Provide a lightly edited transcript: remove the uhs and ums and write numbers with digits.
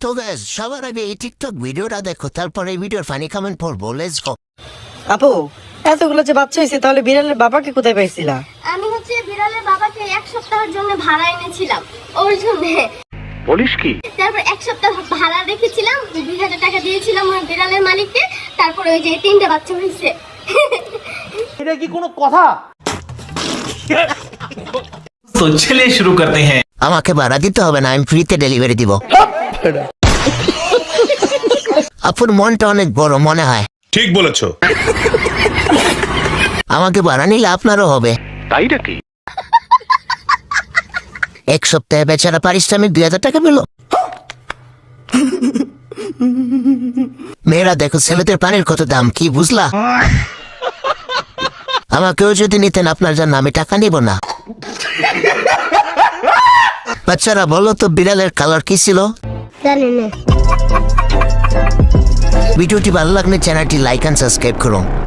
তো গাইস সবার আগে এই টিকটক ভিডিওটা দেখো, তারপর এই ভিডিওর ফানি কমেন্ট পড়বো। Let's go. আপু, এতগুলো যে বাচ্চা হয়েছে তাহলে বিড়ালের বাবাকে কোথায় পাইছিলা? আমি বিড়ালের বাবাকে 1 সপ্তাহের জন্য ভাড়া এনেছিলাম ওর জন্য। বলিস কি? তারপর 1 সপ্তাহ ভাড়া রেখেছিলাম, 2000 টাকা দিয়েছিলাম ওই বিড়ালের মালিককে। তারপর ওই যে 3টে বাচ্চা হয়েছে। এটা কি কোনো কথা? तो चलिए शुरू करते हैं। আমাকে ভাড়া দিতে হবে না, আমি ফ্রিতে ডেলিভারি দিব। আপুর মনটা অনেক বড় মনে হয়। ঠিক বলেছো। আমাকে ভাড়া নিলে আপনারও হবে। তাই নাকি? 1 সপ্তাহে বেচারা পারিশ্রমিক 2000 টাকা পেল। মেয়েরা দেখো ছেলেদের পানির কত দাম, কি বুঝলা? আমাকেও যদি নিতেন আপনার জন্য, আমি টাকা নিব না। বাচ্চারা বলো তো বিড়ালের কালার কি ছিল? জানি না। ভিডিওটি ভালো লাগলে চ্যানেলটি লাইক এন্ড সাবস্ক্রাইব করুন।